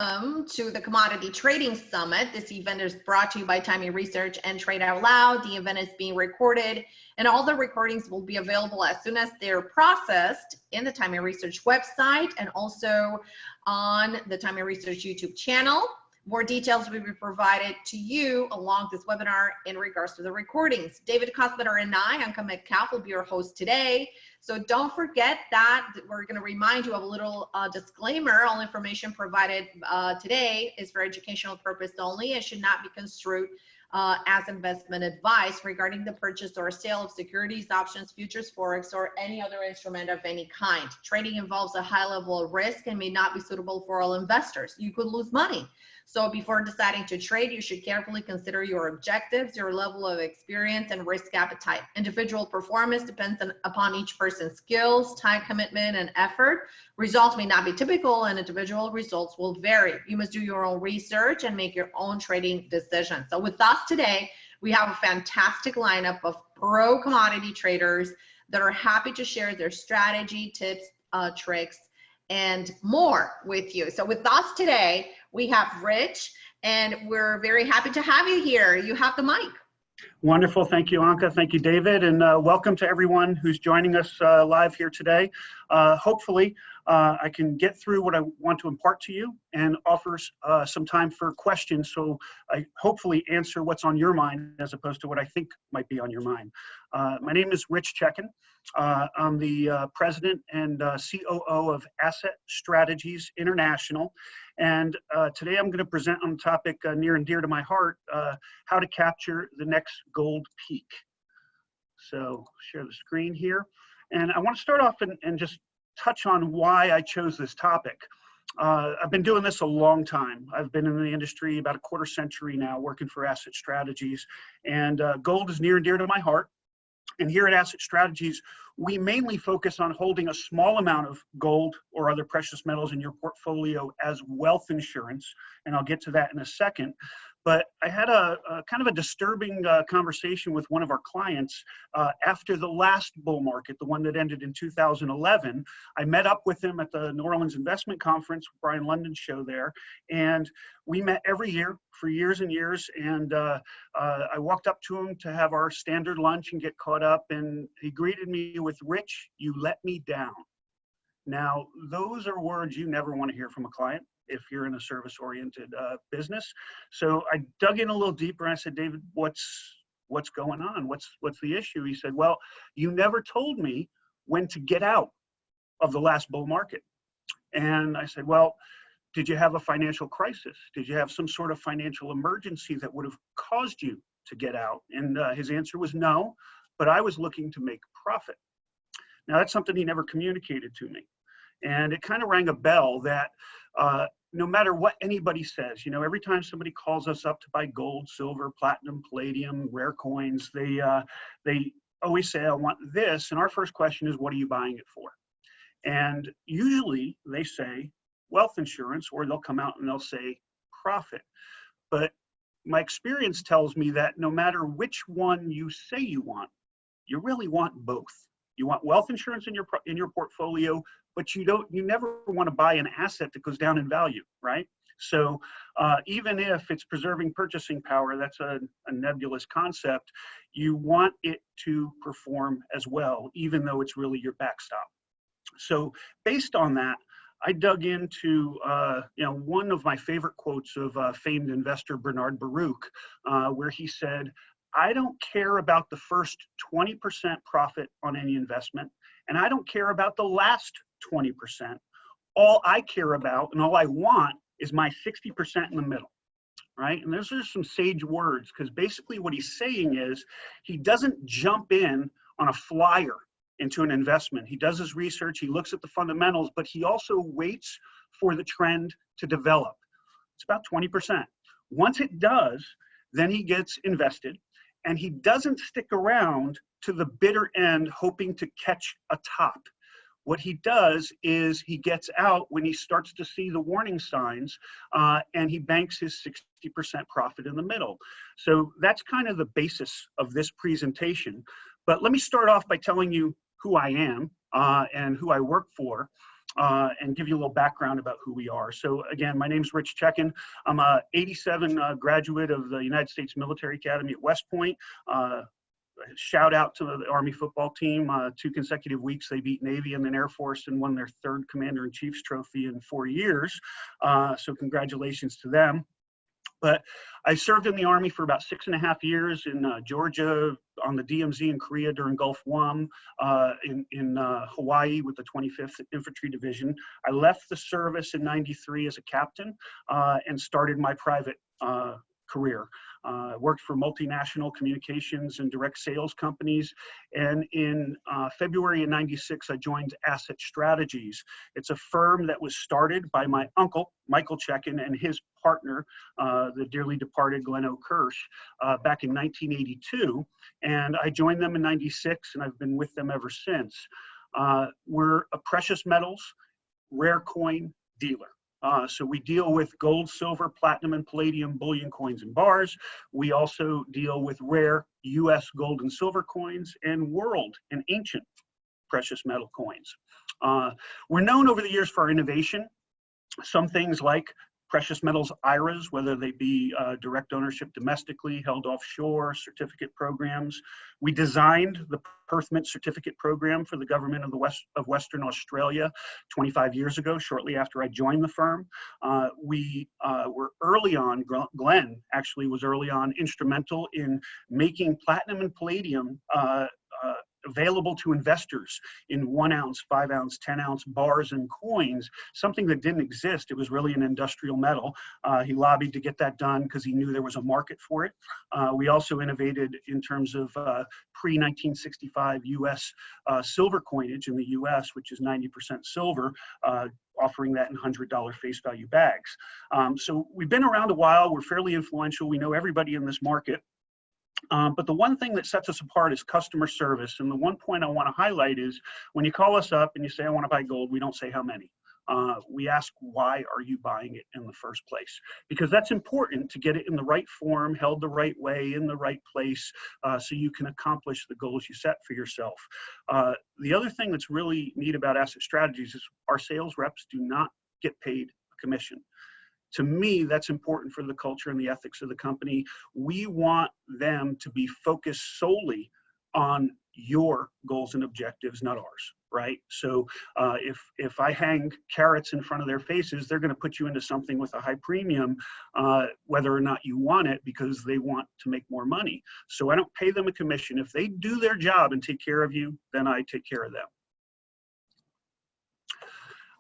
To the Commodity Trading Summit. This event is brought to you by TimingResearch and TradeOutLoud. The event is being recorded, and all the recordings will be available as soon as they're processed in the TimingResearch website and also on the TimingResearch YouTube channel. More details will be provided to you along this webinar in regards to the recordings. David Cosbetter and I, Anka Metcalf, will be your host today. So don't forget that we're going to remind you of a little disclaimer. All information provided today is for educational purpose only and should not be construed as investment advice regarding the purchase or sale of securities, options, futures, forex, or any other instrument of any kind. Trading involves a high level of risk and may not be suitable for all investors. You could lose money. So before deciding to trade, you should carefully consider your objectives, your level of experience, and risk appetite. Individual performance depends upon each person's skills, time commitment, and effort. Results may not be typical, and individual results will vary. You must do your own research and make your own trading decisions. So with us today, we have a fantastic lineup of pro commodity traders that are happy to share their strategy, tips, tricks, and more with you. So with us today, we have Rich, and we're very happy to have you here. You have the mic. Wonderful. Thank you, Anka. Thank you, David. And welcome to everyone who's joining us live here today. Hopefully, I can get through what I want to impart to you and offer some time for questions. So I hopefully answer what's on your mind as opposed to what I think might be on your mind. My name is Rich Checkan. I'm the president and COO of Asset Strategies International. And today I'm going to present on a topic near and dear to my heart, how to capture the next gold peak. So share the screen here. And I want to start off and just touch on why I chose this topic. I've been doing this a long time. I've been in the industry about a quarter century now, working for Asset Strategies, and gold is near and dear to my heart. And here at Asset Strategies, we mainly focus on holding a small amount of gold or other precious metals in your portfolio as wealth insurance, and I'll get to that in a second. But I had a kind of a disturbing conversation with one of our clients after the last bull market, the one that ended in 2011. I met up with him at the New Orleans Investment Conference, Brian London's show there, and we met every year for years and years. And I walked up to him to have our standard lunch and get caught up, and he greeted me with, "Rich, you let me down." Now, those are words you never want to hear from a client if you're in a service-oriented business. So I dug in a little deeper and I said, "David, what's going on? What's the issue?" He said, "Well, you never told me when to get out of the last bull market." And I said, "Well, did you have a financial crisis? Did you have some sort of financial emergency that would have caused you to get out?" And his answer was no, but I was looking to make profit. Now, that's something he never communicated to me. And it kind of rang a bell that no matter what anybody says, you know, every time somebody calls us up to buy gold, silver, platinum, palladium, rare coins, they always say, "I want this." And our first question is, "What are you buying it for?" And usually they say wealth insurance, or they'll come out and they'll say profit. But my experience tells me that no matter which one you say you want, you really want both. You want wealth insurance in your portfolio, but you never want to buy an asset that goes down in value, right? So even if it's preserving purchasing power, that's a nebulous concept. You want it to perform as well, even though it's really your backstop. So based on that, I dug into one of my favorite quotes of famed investor Bernard Baruch, where he said, "I don't care about the first 20% profit on any investment, and I don't care about the last 20%. All I care about and all I want is my 60% in the middle," right? And those are some sage words, because basically what he's saying is he doesn't jump in on a flyer into an investment. He does his research, he looks at the fundamentals, but he also waits for the trend to develop. It's about 20%. Once it does, then he gets invested. And he doesn't stick around to the bitter end hoping to catch a top. What he does is he gets out when he starts to see the warning signs, and he banks his 60% profit in the middle. So that's kind of the basis of this presentation. But let me start off by telling you who I am and who I work for. and give you a little background about who we are. So again, my name's Rich Checkan. I'm a '87 graduate of the United States Military Academy at West Point. Shout out to the Army football team. 2 consecutive weeks they beat Navy and then Air Force and won their 3rd Commander-in-Chief's trophy in 4 years. So congratulations to them. But I served in the Army for about 6.5 years in Georgia, on the DMZ in Korea during Gulf War, in Hawaii with the 25th Infantry Division. I left the service in '93 as a captain and started my private career. Worked for multinational communications and direct sales companies. And in February of '96, I joined Asset Strategies. It's a firm that was started by my uncle, Michael Checkan, and his partner, the dearly departed Glenn O'Kirsch, back in 1982. And I joined them in '96, and I've been with them ever since. We're a precious metals, rare coin dealer. So we deal with gold, silver, platinum, and palladium bullion coins and bars. We also deal with rare US gold and silver coins and world and ancient precious metal coins. We're known over the years for our innovation. Some things like precious metals IRAs, whether they be direct ownership domestically, held offshore, certificate programs. We designed the Perth Mint certificate program for the government of Western Australia 25 years ago, shortly after I joined the firm. We were early on, Glenn actually was early on instrumental in making platinum and palladium available to investors in 1 ounce, 5 ounce, 10 ounce bars and coins, something that didn't exist. It was really an industrial metal. He lobbied to get that done because he knew there was a market for it. We also innovated in terms of pre-1965 US silver coinage in the US, which is 90% silver, offering that in $100 face value bags. So we've been around a while. We're fairly influential. We know everybody in this market. But the one thing that sets us apart is customer service. And the one point I want to highlight is when you call us up and you say, I want to buy gold, we don't say how many. We ask, why are you buying it in the first place? Because that's important to get it in the right form, held the right way, in the right place, so you can accomplish the goals you set for yourself. The other thing that's really neat about Asset Strategies is our sales reps do not get paid a commission. To me, that's important for the culture and the ethics of the company. We want them to be focused solely on your goals and objectives, not ours, right? So if I hang carrots in front of their faces, they're going to put you into something with a high premium, whether or not you want it, because they want to make more money. So I don't pay them a commission. If they do their job and take care of you, then I take care of them.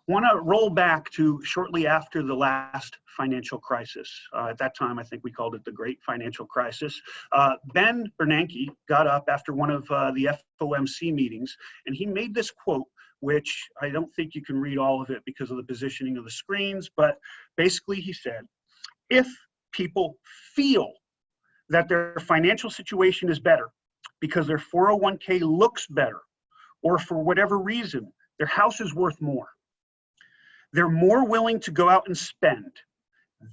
Want to roll back to shortly after the last financial crisis. At that time, I think we called it the Great Financial Crisis. Ben Bernanke got up after one of the FOMC meetings, and he made this quote, which I don't think you can read all of it because of the positioning of the screens, but basically he said, if people feel that their financial situation is better because their 401k looks better, or for whatever reason, their house is worth more, they're more willing to go out and spend.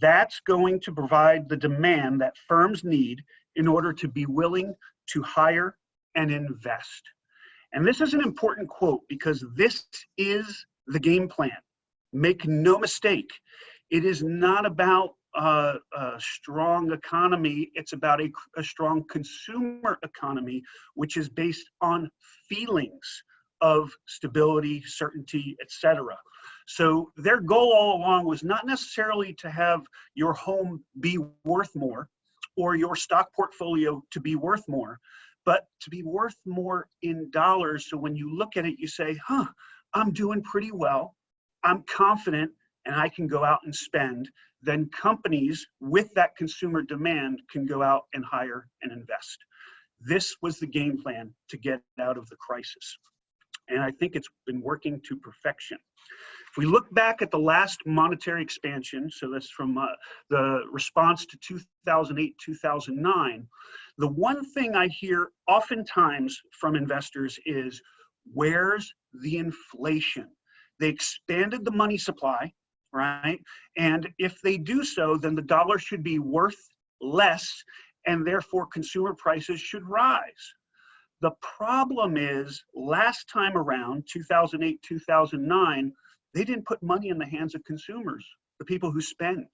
That's going to provide the demand that firms need in order to be willing to hire and invest. And this is an important quote because this is the game plan. Make no mistake. It is not about a strong economy. It's about a strong consumer economy, which is based on feelings of stability, certainty, etc. So their goal all along was not necessarily to have your home be worth more or your stock portfolio to be worth more, but to be worth more in dollars. So when you look at it, you say, I'm doing pretty well. I'm confident and I can go out and spend. Then companies with that consumer demand can go out and hire and invest. This was the game plan to get out of the crisis. And I think it's been working to perfection. If we look back at the last monetary expansion, so that's from the response to 2008, 2009, the one thing I hear oftentimes from investors is, where's the inflation? They expanded the money supply, right? And if they do so, then the dollar should be worth less, and therefore consumer prices should rise. The problem is, last time around, 2008, 2009, they didn't put money in the hands of consumers, the people who spend.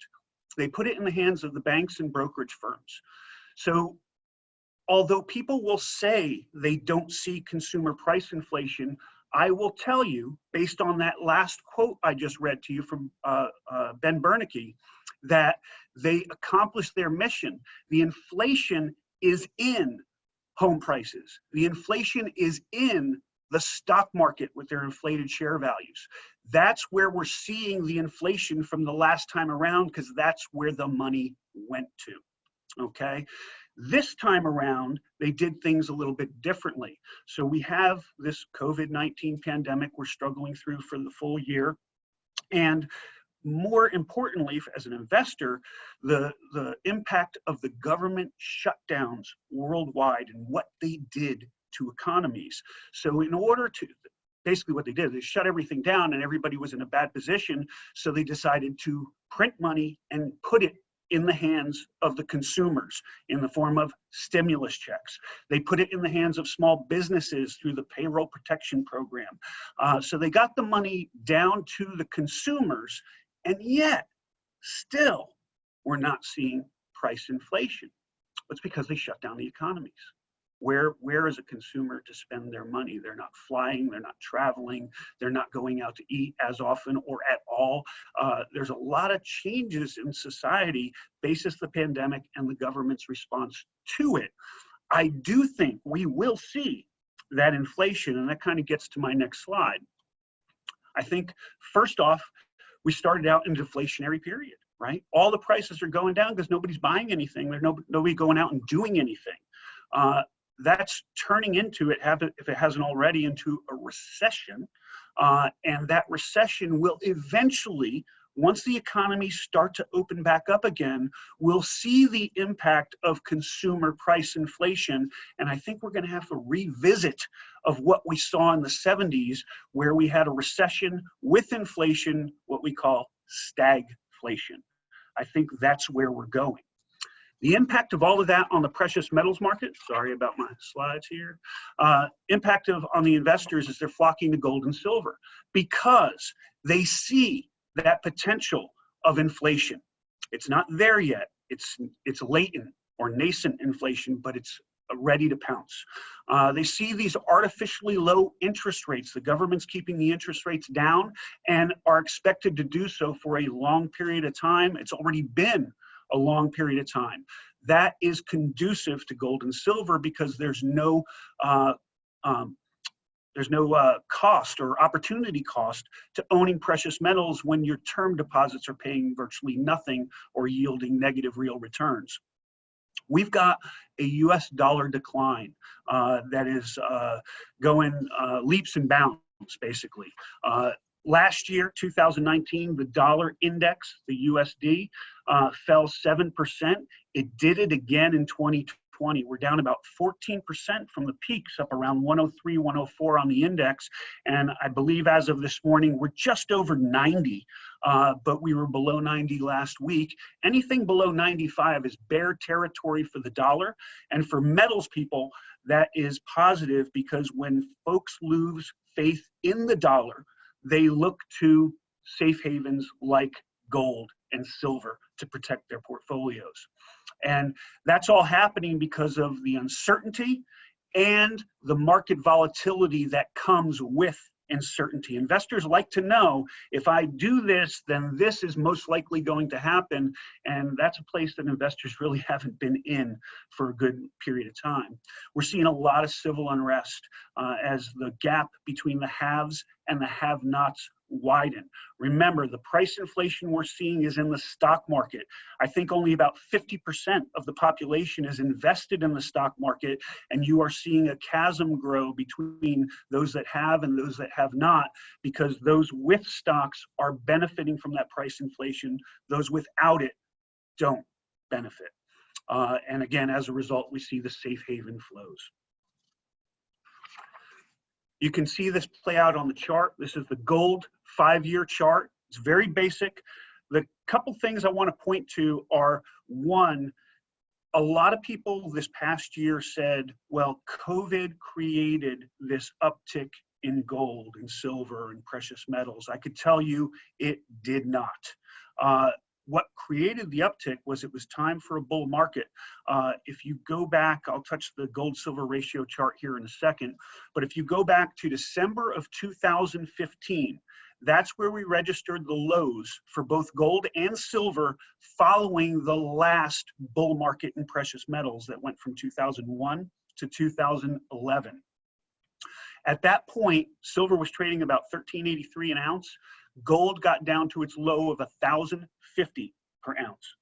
They put it in the hands of the banks and brokerage firms. So although people will say they don't see consumer price inflation, I will tell you, based on that last quote I just read to you from Ben Bernanke, that they accomplished their mission. The inflation is in home prices. The inflation is in the stock market with their inflated share values. That's where we're seeing the inflation from the last time around, because that's where the money went to, okay? This time around, they did things a little bit differently. So we have this COVID-19 pandemic we're struggling through for the full year. And more importantly, as an investor, the impact of the government shutdowns worldwide and what they did to economies. So in order to, basically what they did, they shut everything down and everybody was in a bad position. So they decided to print money and put it in the hands of the consumers in the form of stimulus checks. They put it in the hands of small businesses through the payroll protection program. So they got the money down to the consumers, and yet still we're not seeing price inflation. It's because they shut down the economies. Where is a consumer to spend their money? They're not flying, they're not traveling, they're not going out to eat as often or at all. There's a lot of changes in society basis the pandemic and the government's response to it. I do think we will see that inflation, and that kind of gets to my next slide. I think first off, we started out in a deflationary period, right? All the prices are going down because nobody's buying anything. There's nobody going out and doing anything. That's turning into, if it hasn't already, into a recession. And that recession will eventually, once the economies start to open back up again, we'll see the impact of consumer price inflation. And I think we're going to have to revisit of what we saw in the 70s, where we had a recession with inflation, what we call stagflation. I think that's where we're going. The impact of all of that on the precious metals market, sorry about my slides here, impact on the investors is they're flocking to gold and silver because they see that potential of inflation. It's not there yet. It's latent or nascent inflation, but it's ready to pounce. They see these artificially low interest rates. The government's keeping the interest rates down and are expected to do so for a long period of time. It's already been a long period of time. That is conducive to gold and silver because there's no cost or opportunity cost to owning precious metals when your term deposits are paying virtually nothing or yielding negative real returns. We've got a US dollar decline that is going leaps and bounds, basically. Last year, 2019, the dollar index, the USD, fell 7%. It did it again in 2020. We're down about 14% from the peaks, up around 103, 104 on the index. And I believe as of this morning, we're just over 90, but we were below 90 last week. Anything below 95 is bear territory for the dollar. And for metals people, that is positive because when folks lose faith in the dollar, they look to safe havens like gold and silver to protect their portfolios. And that's all happening because of the uncertainty and the market volatility that comes with uncertainty. Investors like to know, if I do this, then this is most likely going to happen. And that's a place that investors really haven't been in for a good period of time. We're seeing a lot of civil unrest as the gap between the haves and the have-nots widen. Remember, the price inflation we're seeing is in the stock market. I think only about 50% of the population is invested in the stock market, and you are seeing a chasm grow between those that have and those that have not, because those with stocks are benefiting from that price inflation. Those without it don't benefit. And again, as a result, we see the safe haven flows. You can see this play out on the chart. This is the gold 5-year chart. It's very basic. The couple things I want to point to are, one, a lot of people this past year said, well, COVID created this uptick in gold and silver and precious metals? I could tell you it did not. What created the uptick was it was time for a bull market. If you go back, I'll touch the gold silver ratio chart here in a second, but if you go back to December of 2015, that's where we registered the lows for both gold and silver following the last bull market in precious metals that went from 2001 to 2011. At that point, silver was trading about $13.83 an ounce. Gold got down to its low of $1,050 per ounce.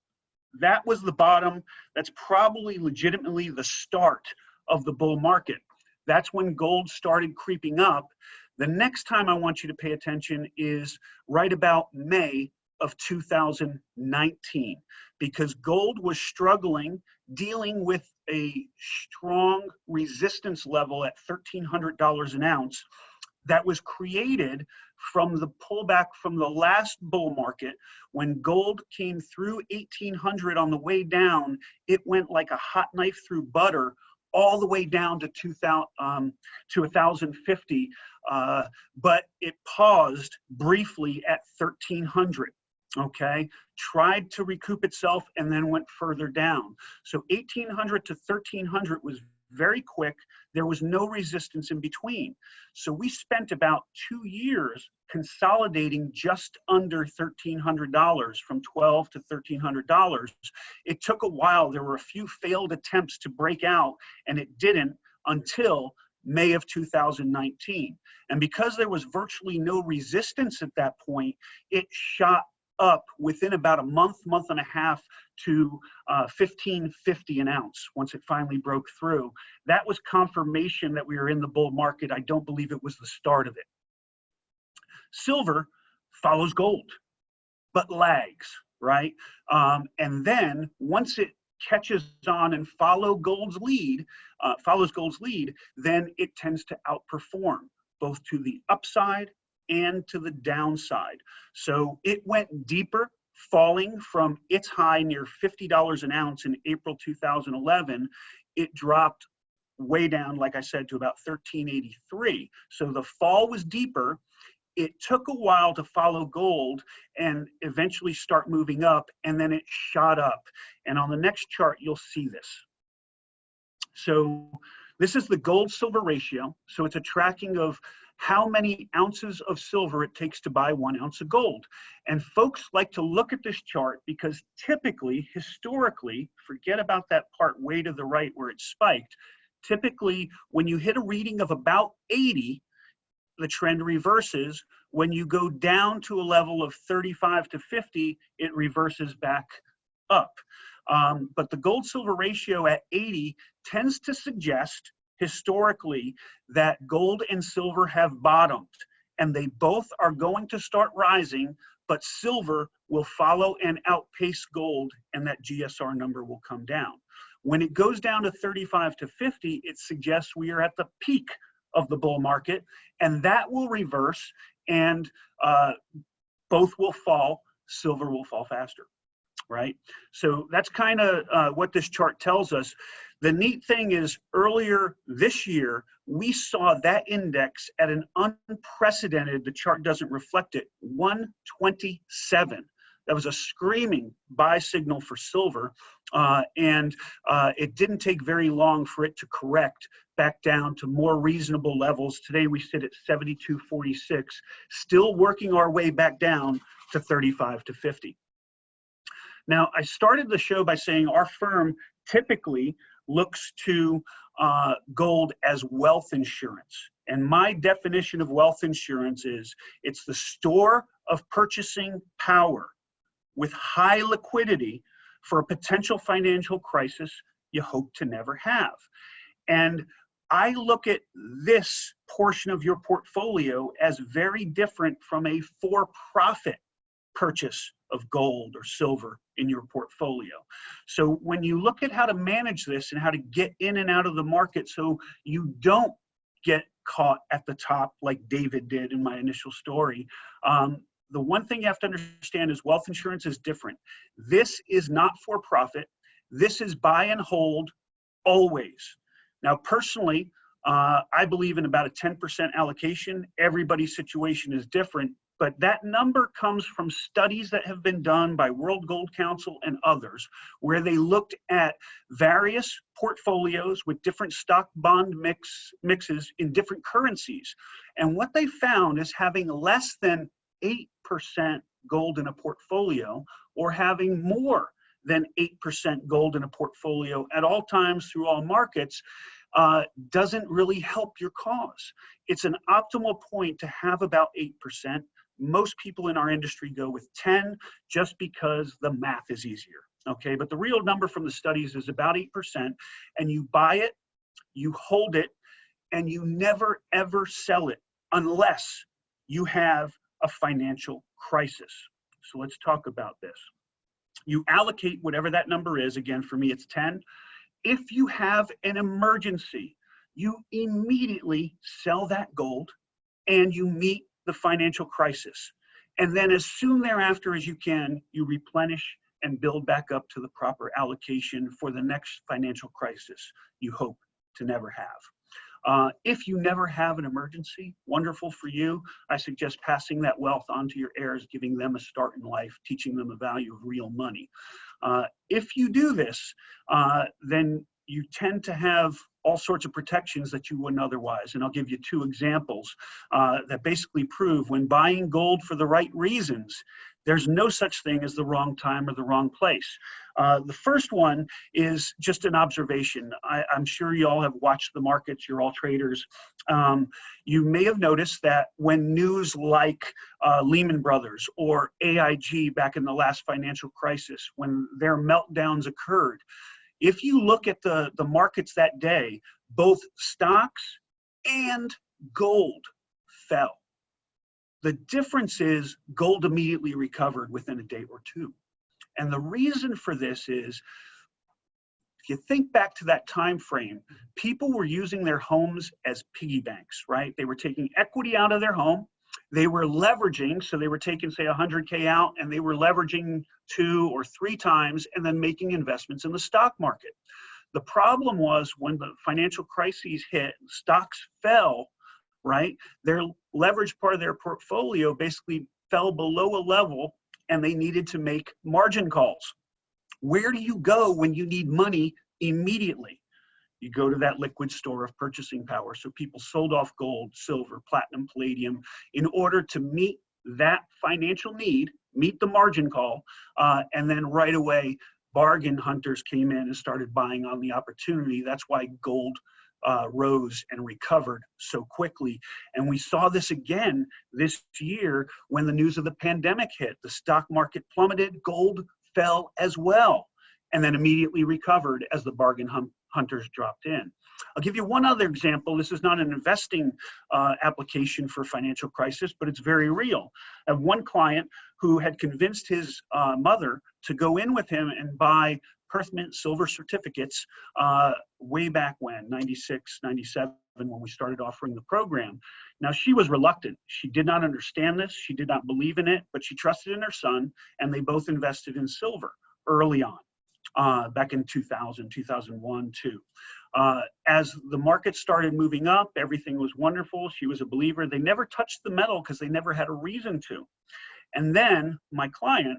That was the bottom. That's probably legitimately the start of the bull market. That's when gold started creeping up. The next time I want you to pay attention is right about May of 2019, because gold was struggling, dealing with a strong resistance level at $1,300 an ounce that was created from the pullback from the last bull market. When gold came through 1,800 on the way down, it went like a hot knife through butter all the way down to 1,050, but it paused briefly at 1,300. Okay, tried to recoup itself and then went further down. So 1,800 to 1,300 was very quick. There was no resistance in between. So we spent about 2 years consolidating just under $1,300, from $1,200 to $1,300. It took a while. There were a few failed attempts to break out, and it didn't until May of 2019. And because there was virtually no resistance at that point, it shot up within about a month and a half to $1,550 an ounce once it finally broke through. That was confirmation that we were in the bull market. I don't believe it was the start of it. Silver follows gold, but lags, right? And then once it catches on and follows gold's lead, then it tends to outperform both to the upside and to the downside. So it went deeper, falling from its high near $50 an ounce in April 2011. It dropped way down, like I said, to about $13.83. So the fall was deeper. It took a while to follow gold and eventually start moving up, and then it shot up. And on the next chart, you'll see this. So this is the gold-silver ratio. So it's a tracking of how many ounces of silver it takes to buy 1 ounce of gold. And folks like to look at this chart because typically, historically, forget about that part way to the right where it spiked. Typically, when you hit a reading of about 80, the trend reverses. When you go down to a level of 35 to 50, it reverses back up. But the gold-silver ratio at 80 tends to suggest historically that gold and silver have bottomed, and they both are going to start rising, but silver will follow and outpace gold, and that GSR number will come down. When it goes down to 35 to 50, it suggests we are at the peak of the bull market, and that will reverse, and both will fall. Silver will fall faster, right? So that's kind of what this chart tells us. The neat thing is earlier this year, we saw that index at an unprecedented, the chart doesn't reflect it, 127. That was a screaming buy signal for silver, and it didn't take very long for it to correct back down to more reasonable levels. Today we sit at 72.46, still working our way back down to 35 to 50. Now, I started the show by saying our firm typically looks to gold as wealth insurance. And my definition of wealth insurance is it's the store of purchasing power with high liquidity for a potential financial crisis you hope to never have. And I look at this portion of your portfolio as very different from a for-profit purchase of gold or silver in your portfolio. So when you look at how to manage this and how to get in and out of the market so you don't get caught at the top like David did in my initial story, the one thing you have to understand is wealth insurance is different. This is not for profit. This is buy and hold always. Now, personally, I believe in about a 10% allocation. Everybody's situation is different, but that number comes from studies that have been done by World Gold Council and others, where they looked at various portfolios with different stock bond mixes in different currencies. And what they found is having less than 8% gold in a portfolio, or having more than 8% gold in a portfolio at all times through all markets, doesn't really help your cause. It's an optimal point to have about 8%. Most people in our industry go with 10 just because the math is easier, okay? But the real number from the studies is about 8%, and you buy it, you hold it, and you never ever sell it unless you have a financial crisis. So let's talk about this. You allocate whatever that number is. Again, for me, it's 10. If you have an emergency, you immediately sell that gold and you meet the financial crisis. And then as soon thereafter as you can, you replenish and build back up to the proper allocation for the next financial crisis you hope to never have. If you never have an emergency, wonderful for you. I suggest passing that wealth on to your heirs, giving them a start in life, teaching them the value of real money. If you do this, then you tend to have all sorts of protections that you wouldn't otherwise. And I'll give you two examples that basically prove when buying gold for the right reasons, there's no such thing as the wrong time or the wrong place. The first one is just an observation. I'm sure you all have watched the markets, you're all traders. You may have noticed that when news like Lehman Brothers or AIG back in the last financial crisis, when their meltdowns occurred, if you look at the markets that day, both stocks and gold fell. The difference is gold immediately recovered within a day or two. And the reason for this is, if you think back to that time frame, people were using their homes as piggy banks, right? They were taking equity out of their home. They were leveraging, so they were taking, say, 100K out, and they were leveraging 2 or 3 times and then making investments in the stock market. The problem was when the financial crises hit, stocks fell, right? Their leverage part of their portfolio basically fell below a level, and they needed to make margin calls. Where do you go when you need money immediately? You go to that liquid store of purchasing power. So people sold off gold, silver, platinum, palladium in order to meet that financial need, meet the margin call, and then right away, bargain hunters came in and started buying on the opportunity. That's why gold rose and recovered so quickly. And we saw this again this year when the news of the pandemic hit. The stock market plummeted, gold fell as well, and then immediately recovered as the bargain hunters dropped in. I'll give you one other example. This is not an investing application for financial crisis, but it's very real. I have one client who had convinced his mother to go in with him and buy Perth Mint silver certificates way back when, 96, 97, when we started offering the program. Now, she was reluctant. She did not understand this. She did not believe in it, but she trusted in her son, and they both invested in silver early on, back in 2000, 2001, too. As the market started moving up, everything was wonderful. She was a believer. They never touched the metal because they never had a reason to. And then my client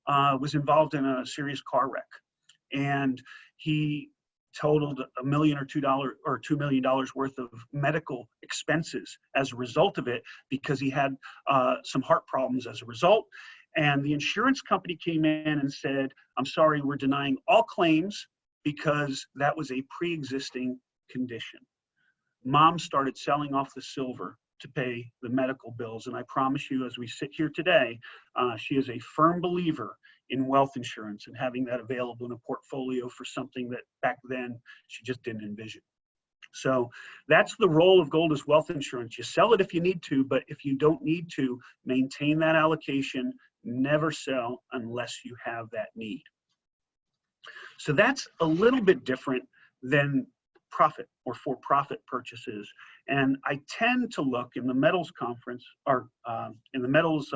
was involved in a serious car wreck, and he totaled $1 million or $2 million worth of medical expenses as a result of it, because he had some heart problems as a result. And the insurance company came in and said, I'm sorry, we're denying all claims because that was a pre-existing condition. Mom started selling off the silver to pay the medical bills. And I promise you, as we sit here today, she is a firm believer in wealth insurance and having that available in a portfolio for something that back then she just didn't envision. So that's the role of gold as wealth insurance. You sell it if you need to, but if you don't need to, maintain that allocation, never sell unless you have that need. So that's a little bit different than profit or for-profit purchases. And I tend to look in the metals conference, or in the metals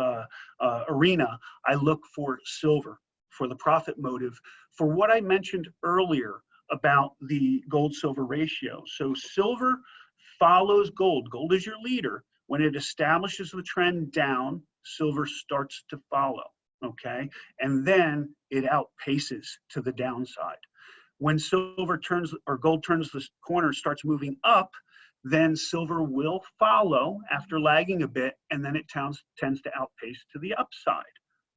arena, I look for silver, for the profit motive, for what I mentioned earlier about the gold-silver ratio. So silver follows gold. Gold is your leader. When it establishes the trend down, silver starts to follow, okay? And then it outpaces to the downside. When silver turns, or gold turns the corner, starts moving up, then silver will follow after lagging a bit, and then it tends to outpace to the upside.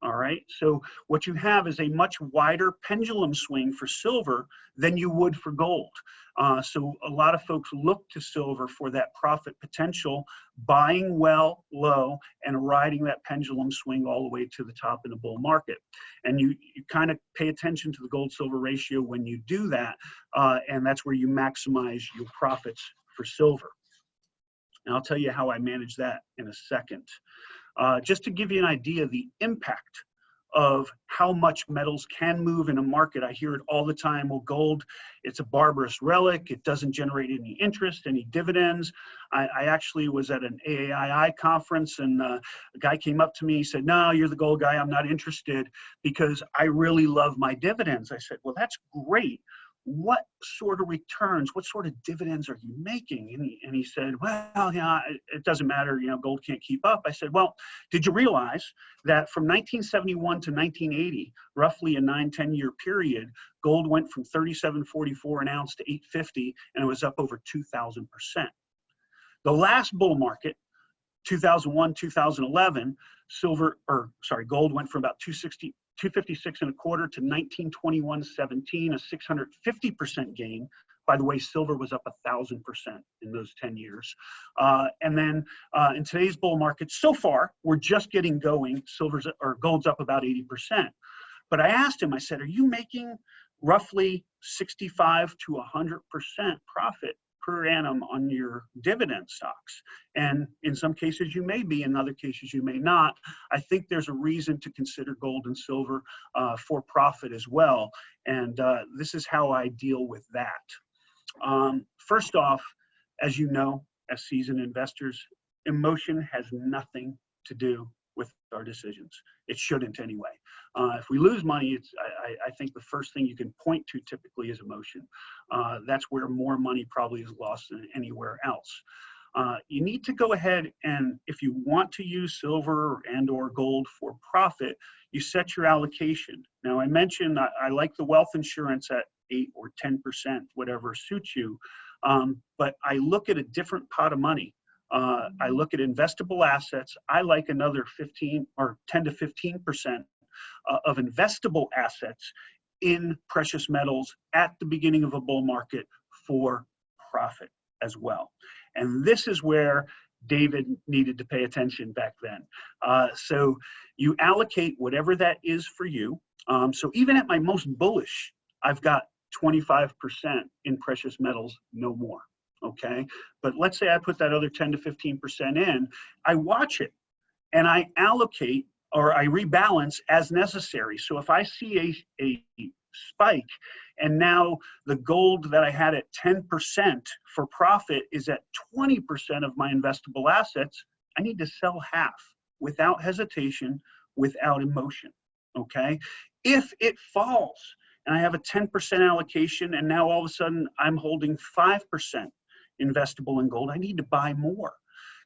All right, so what you have is a much wider pendulum swing for silver than you would for gold. So a lot of folks look to silver for that profit potential, buying well low and riding that pendulum swing all the way to the top in a bull market. And you kind of pay attention to the gold-silver ratio when you do that, and that's where you maximize your profits for silver. And I'll tell you how I manage that in a second. Just to give you an idea of the impact of how much metals can move in a market. I hear it all the time. Well, gold, it's a barbarous relic. It doesn't generate any interest, any dividends. I actually was at an AAII conference, and a guy came up to me. He said, "No, you're the gold guy. I'm not interested because I really love my dividends." I said, "Well, that's great. What sort of returns, what sort of dividends are you making?" And he said, "Well, yeah, it doesn't matter, gold can't keep up." I said, "Well, did you realize that from 1971 to 1980, roughly a 9-10 year period, gold went from 37.44 an ounce to 850, and it was up over 2,000%. The last bull market, 2001, 2011, gold went from about 256 and a quarter to 1921.17, a 650% gain. By the way, silver was up 1,000% in those 10 years. And then in today's bull market, so far, we're just getting going. Gold's up about 80%. But I asked him, I said, "Are you making roughly 65 to 100% profit per annum on your dividend stocks?" And in some cases you may be, in other cases you may not. I think there's a reason to consider gold and silver for profit as well. And this is how I deal with that. First off, as you know, as seasoned investors, emotion has nothing to do with our decisions. It shouldn't anyway. If we lose money, I think the first thing you can point to typically is emotion. That's where more money probably is lost than anywhere else. You need to go ahead and, if you want to use silver and or gold for profit, you set your allocation. Now, I mentioned I like the wealth insurance at 8 or 10%, whatever suits you, but I look at a different pot of money. I look at investable assets. I like another 10 to 15% of investable assets in precious metals at the beginning of a bull market for profit as well. And this is where David needed to pay attention back then. So you allocate whatever that is for you. So even at my most bullish, I've got 25% in precious metals, no more. Okay, but let's say I put that other 10 to 15% in, I watch it and I allocate or I rebalance as necessary. So if I see a spike and now the gold that I had at 10% for profit is at 20% of my investable assets, I need to sell half without hesitation, without emotion. Okay, if it falls and I have a 10% allocation and now all of a sudden I'm holding 5% investable in gold, I need to buy more,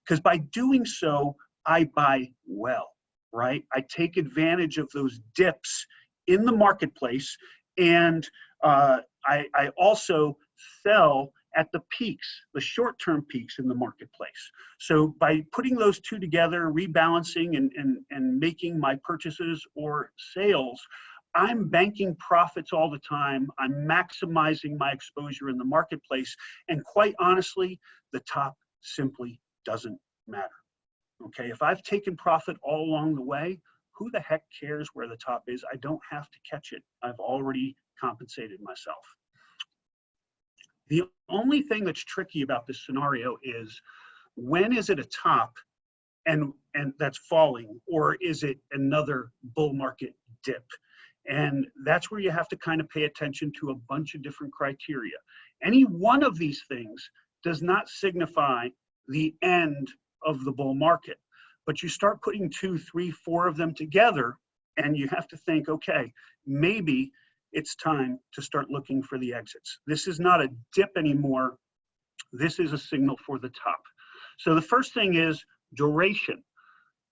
because by doing so, I buy well, right? I take advantage of those dips in the marketplace, and I also sell at the peaks, the short-term peaks in the marketplace. So by putting those two together, rebalancing and making my purchases or sales, I'm banking profits all the time. I'm maximizing my exposure in the marketplace. And quite honestly, the top simply doesn't matter. Okay, if I've taken profit all along the way, who the heck cares where the top is? I don't have to catch it. I've already compensated myself. The only thing that's tricky about this scenario is, when is it a top and that's falling, or is it another bull market dip? And that's where you have to kind of pay attention to a bunch of different criteria. Any one of these things does not signify the end of the bull market, but you start putting 2, 3, 4 of them together and you have to think, okay, maybe it's time to start looking for the exits. This is not a dip anymore. this is a signal for the top. So the first thing is duration.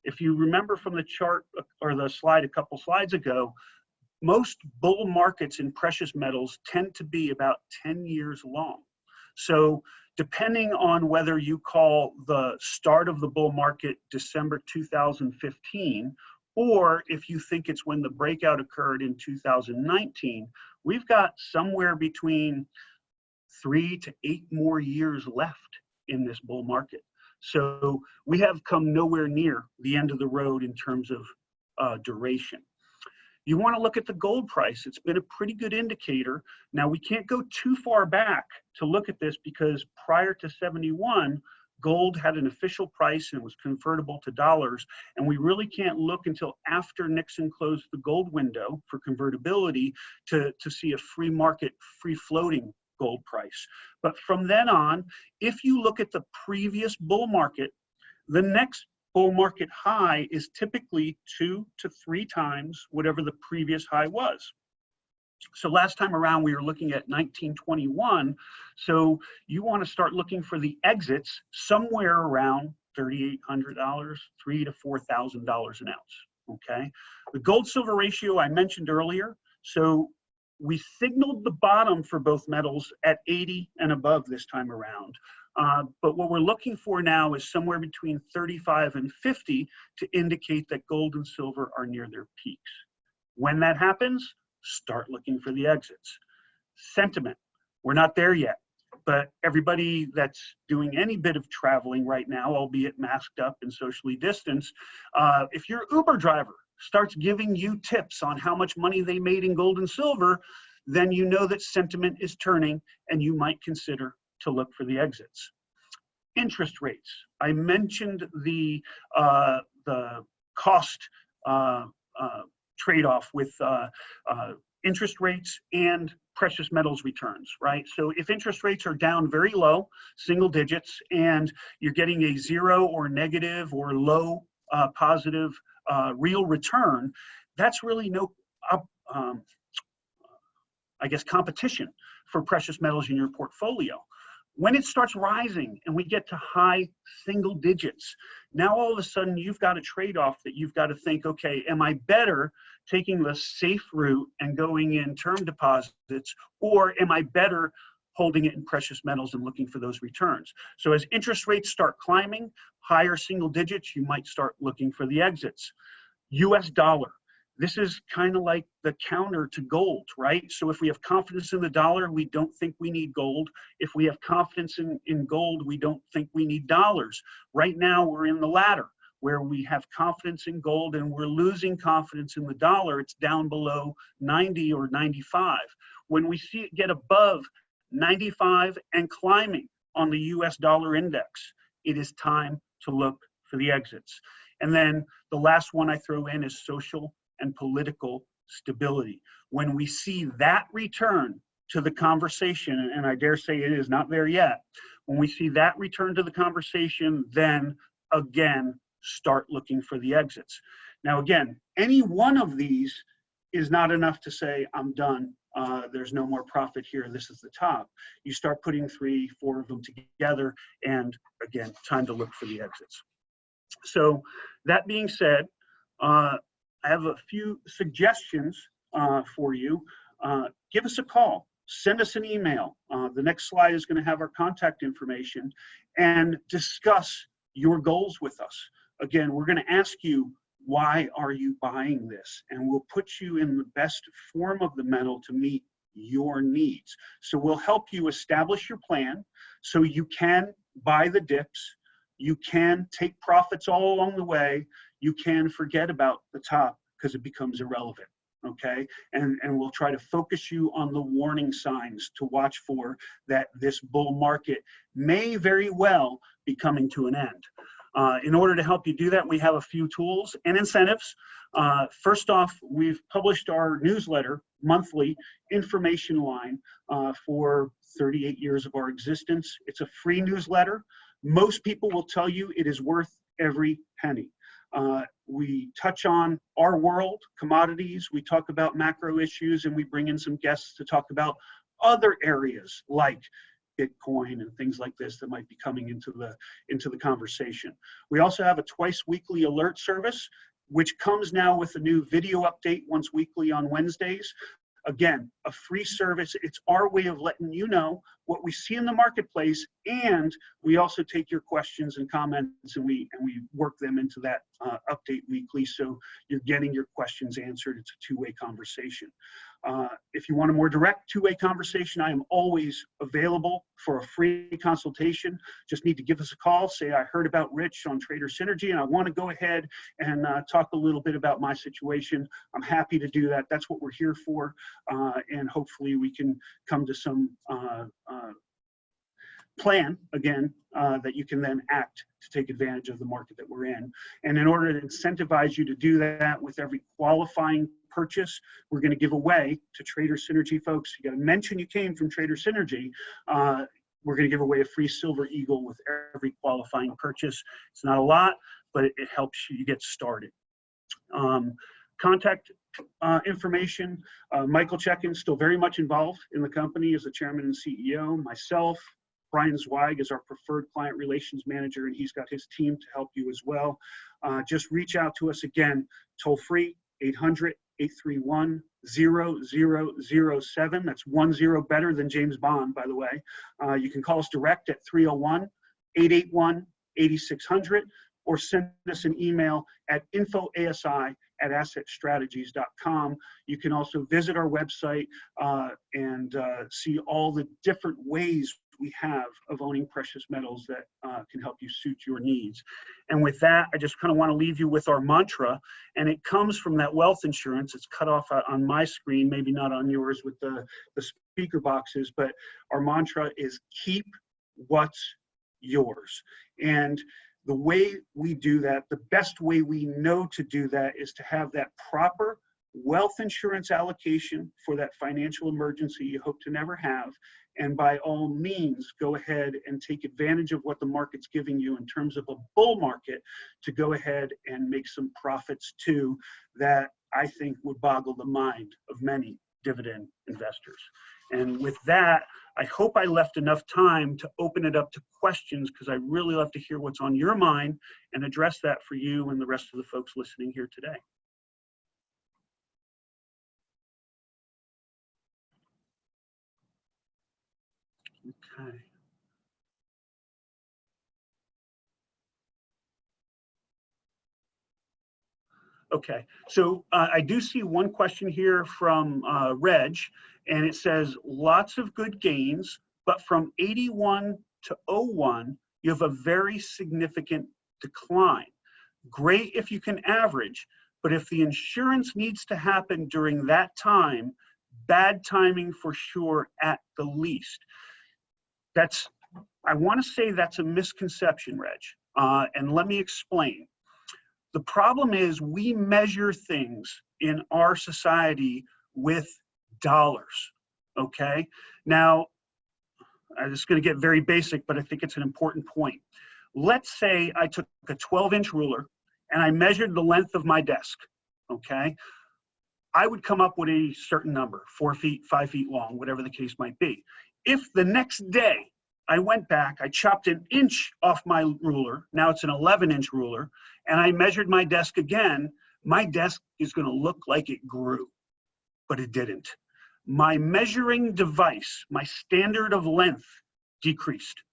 If you remember from the chart or the slide a couple slides ago, most bull markets in precious metals tend to be about 10 years long. So depending on whether you call the start of the bull market December 2015, or if you think it's when the breakout occurred in 2019, we've got somewhere between 3 to 8 more years left in this bull market. So we have come nowhere near the end of the road in terms of duration. You want to look at the gold price. It's been a pretty good indicator. Now, we can't go too far back to look at this because prior to 71, gold had an official price and was convertible to dollars. And we really can't look until after Nixon closed the gold window for convertibility to see a free market, free floating gold price. But from then on, if you look at the previous bull market, the next bull market high is typically 2 to 3 times whatever the previous high was. So last time around, we were looking at 1921. So you want to start looking for the exits somewhere around $3,800, $3,000 to $4,000 an ounce, okay? The gold-silver ratio I mentioned earlier, so we signaled the bottom for both metals at 80 and above this time around. But what we're looking for now is somewhere between 35 and 50 to indicate that gold and silver are near their peaks. When that happens, start looking for the exits. Sentiment, we're not there yet, but everybody that's doing any bit of traveling right now, albeit masked up and socially distanced, if your Uber driver starts giving you tips on how much money they made in gold and silver, then you know that sentiment is turning and you might consider to look for the exits. Interest rates. I mentioned the cost trade-off with interest rates and precious metals returns, right? So if interest rates are down very low, single digits, and you're getting a 0 or negative or low positive real return, that's really no, I guess, competition for precious metals in your portfolio. When it starts rising and we get to high single digits, now all of a sudden you've got a trade-off that you've got to think, okay, am I better taking the safe route and going in term deposits, or am I better holding it in precious metals and looking for those returns? So as interest rates start climbing, higher single digits, you might start looking for the exits. US dollar. This is kind of like the counter to gold, right? So if we have confidence in the dollar, we don't think we need gold. If we have confidence in gold, we don't think we need dollars. Right now, we're in the latter, where we have confidence in gold and we're losing confidence in the dollar. It's down below 90 or 95. When we see it get above 95 and climbing on the US dollar index, it is time to look for the exits. And then the last one I throw in is social and political stability. When we see that return to the conversation, and I dare say it is not there yet, when we see that return to the conversation, then again, start looking for the exits. Now again, any one of these is not enough to say, I'm done, there's no more profit here, this is the top. You start putting 3, 4 of them together, and again, time to look for the exits. So that being said, I have a few suggestions for you. Give us a call, send us an email. The next slide is going to have our contact information, and discuss your goals with us. Again, we're going to ask you, why are you buying this? And we'll put you in the best form of the metal to meet your needs. So we'll help you establish your plan so you can buy the dips, you can take profits all along the way, you can forget about the top because it becomes irrelevant, okay? And we'll try to focus you on the warning signs to watch for, that this bull market may very well be coming to an end. In order to help you do that, we have a few tools and incentives. First off, we've published our newsletter monthly, information line, for 38 years of our existence. It's a free newsletter. Most people will tell you it is worth every penny. We touch on our world, commodities, we talk about macro issues, and we bring in some guests to talk about other areas like Bitcoin and things like this that might be coming into the conversation. We also have a twice weekly alert service, which comes now with a new video update once weekly on Wednesdays. Again, a free service. It's our way of letting you know what we see in the marketplace, and we also take your questions and comments, and we work them into that update weekly, so you're getting your questions answered. It's a two-way conversation. If you want a more direct two-way conversation, I am always available for a free consultation. Just need to give us a call, say I heard about Rich on Trader Synergy and I want to go ahead and talk a little bit about my situation. I'm happy to do that. That's what we're here for, and hopefully we can come to some plan, again, that you can then act to take advantage of the market that we're in. And in order to incentivize you to do that with every qualifying purchase, we're going to give away to Trader Synergy folks. You got to mention you came from Trader Synergy. We're going to give away a free Silver Eagle with every qualifying purchase. It's not a lot, but it helps you get started. Contact information, Michael Checkan, still very much involved in the company as the chairman and CEO. Myself, Brian Zweig is our preferred client relations manager, and he's got his team to help you as well. Just reach out to us again, toll free, 800-831-0007. That's 10 better than James Bond, by the way. You can call us direct at 301-881-8600, or send us an email at infoasi@assetstrategies.com. You can also visit our website and see all the different ways we have of owning precious metals that can help you suit your needs. And with that, I just kind of want to leave you with our mantra, and it comes from that wealth insurance. It's cut off on my screen, maybe not on yours with the speaker boxes, but our mantra is keep what's yours. And the way we do that, the best way we know to do that, is to have that proper wealth insurance allocation for that financial emergency you hope to never have. And by all means, go ahead and take advantage of what the market's giving you in terms of a bull market to go ahead and make some profits too, that I think would boggle the mind of many dividend investors. And with that, I hope I left enough time to open it up to questions, because I really love to hear what's on your mind and address that for you and the rest of the folks listening here today. Okay. Okay, so I do see one question here from Reg, and it says, lots of good gains, but from 81 to 01, you have a very significant decline. Great if you can average, but if the insurance needs to happen during that time, bad timing for sure at the least. I want to say that's a misconception, Reg, and let me explain. The problem is we measure things in our society with dollars, okay? Now, I'm just going to get very basic, but I think it's an important point. Let's say I took a 12-inch ruler and I measured the length of my desk, okay? I would come up with a certain number, 4 feet, 5 feet long, whatever the case might be. If the next day I went back, I chopped an inch off my ruler, now it's an 11-inch ruler, and I measured my desk again, my desk is going to look like it grew, but it didn't. My measuring device, my standard of length, decreased,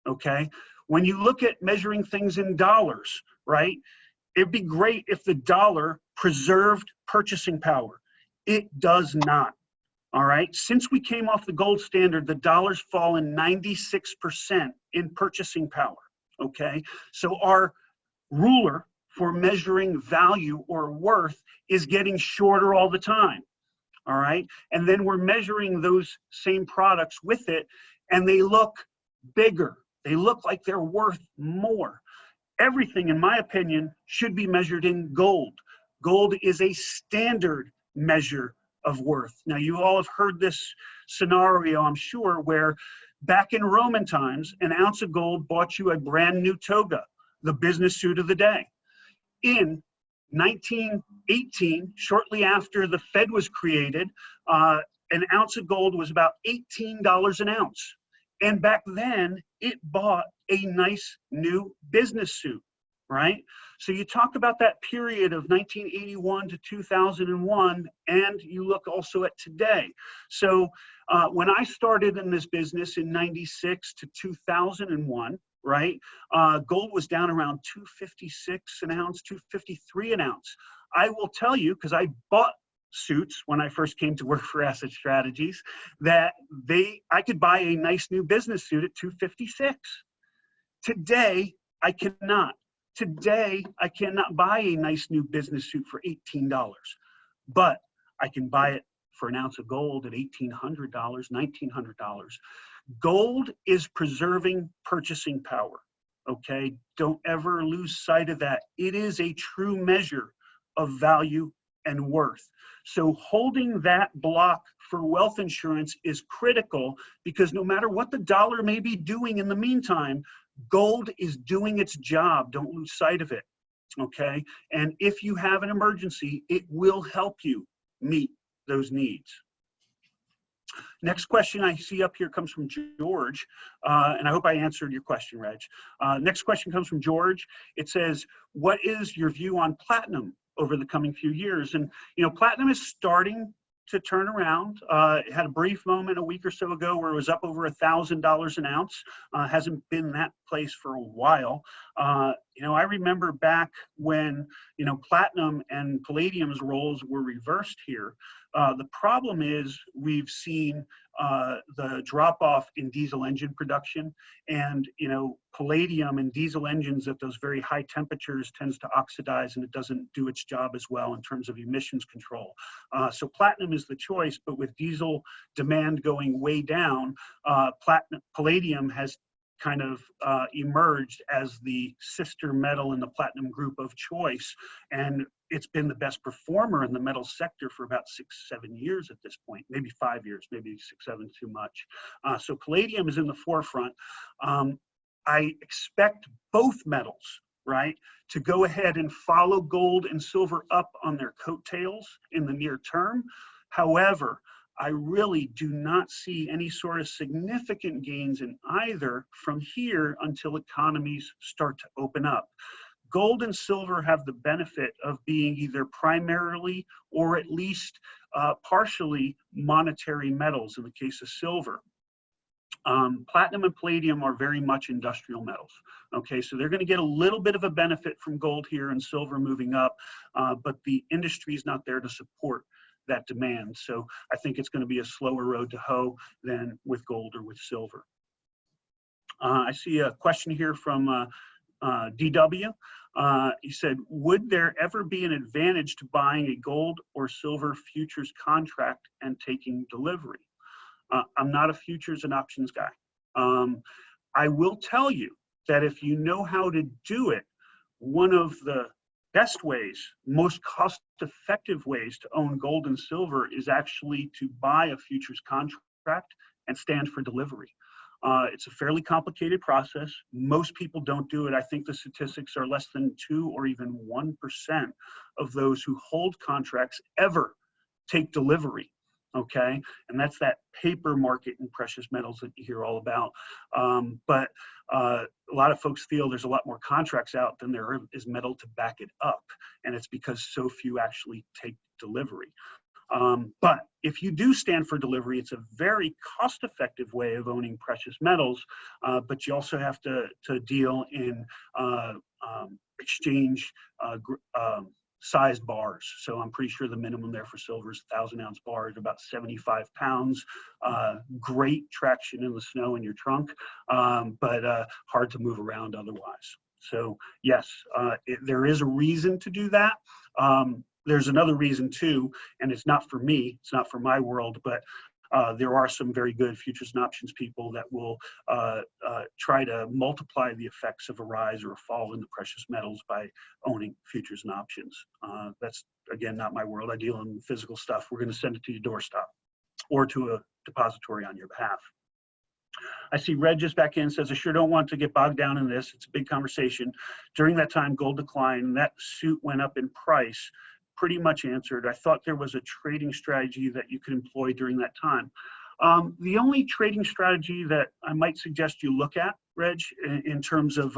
okay? When you look at measuring things in dollars, right, it'd be great if the dollar preserved purchasing power. It does not. All right, since we came off the gold standard, the dollar's fallen 96% in purchasing power, okay? So our ruler for measuring value or worth is getting shorter all the time, all right? And then we're measuring those same products with it, and they look bigger. They look like they're worth more. Everything, in my opinion, should be measured in gold. Gold is a standard measure of worth. Now, you all have heard this scenario, I'm sure, where back in Roman times, an ounce of gold bought you a brand new toga, the business suit of the day. In 1918, shortly after the Fed was created, an ounce of gold was about $18 an ounce. And back then, it bought a nice new business suit, right? So you talk about that period of 1981 to 2001, and you look also at today. So when I started in this business in 96 to 2001, right, gold was down around 256 an ounce, 253 an ounce. I will tell you, because I bought suits when I first came to work for Asset Strategies, that I could buy a nice new business suit at 256. Today, I cannot. Today, I cannot buy a nice new business suit for $18, but I can buy it for an ounce of gold at $1,800, $1,900. Gold is preserving purchasing power, okay? Don't ever lose sight of that. It is a true measure of value and worth. So holding that block for wealth insurance is critical, because no matter what the dollar may be doing in the meantime, gold is doing its job. Don't lose sight of it, okay? And if you have an emergency, it will help you meet those needs. Next question I see up here comes from George, and I hope I answered your question, Reg. Next question comes from George. It says, what is your view on platinum over the coming few years? And, you know, platinum is starting to turn around. It had a brief moment a week or so ago where it was up over $1,000 an ounce. Hasn't been that place for a while. You know, I remember back when, you know, platinum and palladium's roles were reversed here. The problem is we've seen the drop off in diesel engine production, and, you know, palladium and diesel engines at those very high temperatures tends to oxidize, and it doesn't do its job as well in terms of emissions control. So platinum is the choice, but with diesel demand going way down, palladium has kind of emerged as the sister metal in the platinum group of choice, and it's been the best performer in the metal sector for about 6-7 years at this point, maybe 5 years, maybe 6-7 too much. So palladium is in the forefront. I expect both metals, right, to go ahead and follow gold and silver up on their coattails in the near term. However, I really do not see any sort of significant gains in either from here until economies start to open up. Gold and silver have the benefit of being either primarily or at least partially monetary metals in the case of silver. Platinum and palladium are very much industrial metals. Okay, so they're going to get a little bit of a benefit from gold here and silver moving up, but the industry is not there to support that demand. So I think it's going to be a slower road to hoe than with gold or with silver. I see a question here from DW. He said, would there ever be an advantage to buying a gold or silver futures contract and taking delivery? I'm not a futures and options guy. I will tell you that if you know how to do it, one of the best ways, most cost-effective ways to own gold and silver is actually to buy a futures contract and stand for delivery. It's a fairly complicated process. Most people don't do it. I think the statistics are less than 2 or even 1% of those who hold contracts ever take delivery. Okay, and that's that paper market in precious metals that you hear all about. But a lot of folks feel there's a lot more contracts out than there is metal to back it up, and it's because so few actually take delivery. But if you do stand for delivery, it's a very cost-effective way of owning precious metals, but you also have to deal in exchange sized bars. So I'm pretty sure the minimum there for silver is 1,000-ounce bars, about 75 pounds. Great traction in the snow in your trunk, but hard to move around otherwise. So yes, there is a reason to do that. There's another reason too, and it's not for me, it's not for my world, but there are some very good futures and options people that will try to multiply the effects of a rise or a fall in the precious metals by owning futures and options. That's, again, not my world. I deal in physical stuff. We're going to send it to your doorstep or to a depository on your behalf. I see Red just back in, says, I sure don't want to get bogged down in this. It's a big conversation. During that time, gold declined, and that suit went up in price. Pretty much answered. I thought there was a trading strategy that you could employ during that time. The only trading strategy that I might suggest you look at, Reg, in terms of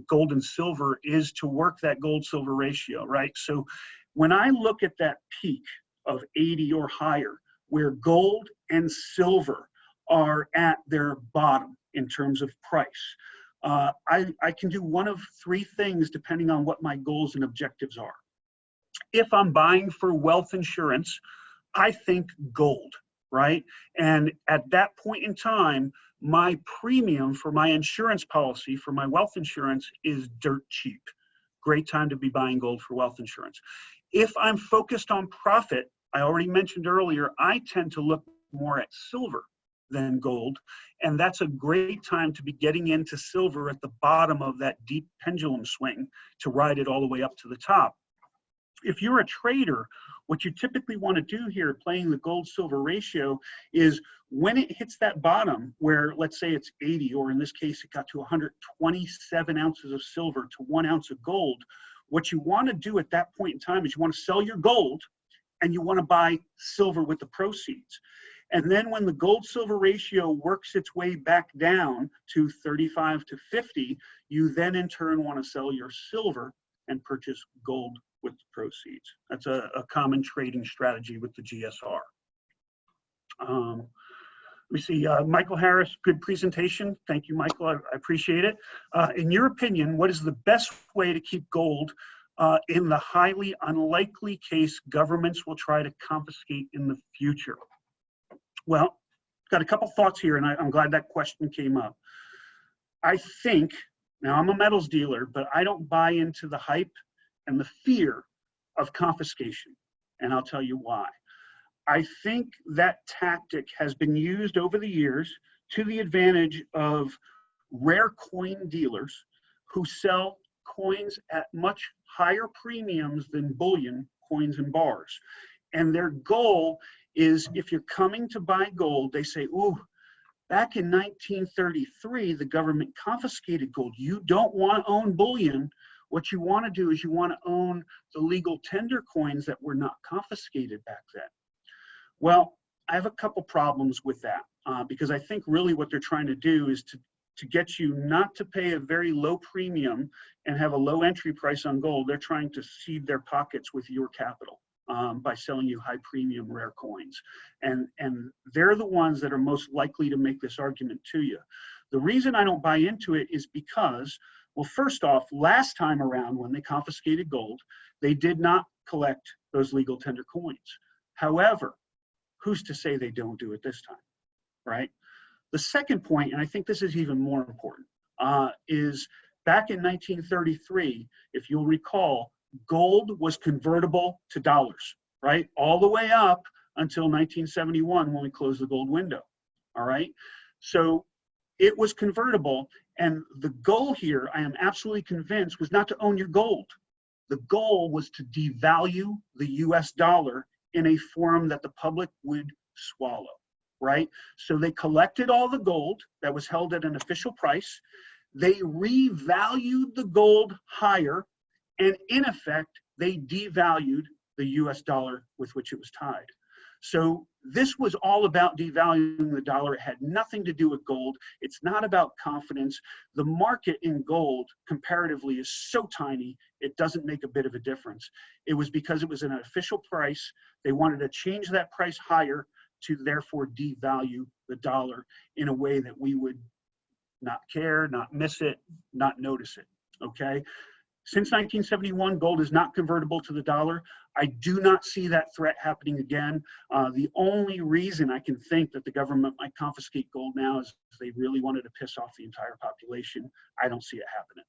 gold and silver is to work that gold-silver ratio, right? So when I look at that peak of 80 or higher, where gold and silver are at their bottom in terms of price, I can do one of three things depending on what my goals and objectives are. If I'm buying for wealth insurance, I think gold, right? And at that point in time, my premium for my insurance policy for my wealth insurance is dirt cheap. Great time to be buying gold for wealth insurance. If I'm focused on profit, I already mentioned earlier, I tend to look more at silver than gold. And that's a great time to be getting into silver at the bottom of that deep pendulum swing to ride it all the way up to the top. If you're a trader, what you typically want to do here, playing the gold-silver ratio, is when it hits that bottom where, let's say it's 80, or in this case, it got to 127 ounces of silver to 1 ounce of gold, what you want to do at that point in time is you want to sell your gold and you want to buy silver with the proceeds. And then when the gold-silver ratio works its way back down to 35 to 50, you then in turn want to sell your silver and purchase gold with the proceeds. That's a common trading strategy with the GSR. We see Michael Harris, good presentation. Thank you, Michael, I appreciate it. In your opinion, what is the best way to keep gold in the highly unlikely case governments will try to confiscate in the future? Well, got a couple thoughts here, and I'm glad that question came up. I think, now I'm a metals dealer, but I don't buy into the hype and the fear of confiscation, and I'll tell you why. I think that tactic has been used over the years to the advantage of rare coin dealers who sell coins at much higher premiums than bullion coins and bars. And their goal is, if you're coming to buy gold, they say, ooh, back in 1933, the government confiscated gold. You don't want to own bullion. What you want to do is you want to own the legal tender coins that were not confiscated back then. Well, I have a couple problems with that because I think really what they're trying to do is to get you not to pay a very low premium and have a low entry price on gold. They're trying to seed their pockets with your capital by selling you high premium rare coins. And they're the ones that are most likely to make this argument to you. The reason I don't buy into it is because, well, first off, last time around when they confiscated gold, they did not collect those legal tender coins. However, who's to say they don't do it this time, right? The second point, and I think this is even more important, is back in 1933, if you'll recall, gold was convertible to dollars, right? All the way up until 1971 when we closed the gold window, all right? So it was convertible, and the goal here, I am absolutely convinced, was not to own your gold. The goal was to devalue the US dollar in a form that the public would swallow, right? So they collected all the gold that was held at an official price. They revalued the gold higher, and in effect, they devalued the US dollar with which it was tied. So this was all about devaluing the dollar. It had nothing to do with gold. It's not about confidence. The market in gold comparatively is so tiny, it doesn't make a bit of a difference. It was because it was an official price. They wanted to change that price higher to therefore devalue the dollar in a way that we would not care, not miss it, not notice it, okay? Since 1971, gold is not convertible to the dollar. I do not see that threat happening again. The only reason I can think that the government might confiscate gold now is if they really wanted to piss off the entire population. I don't see it happening,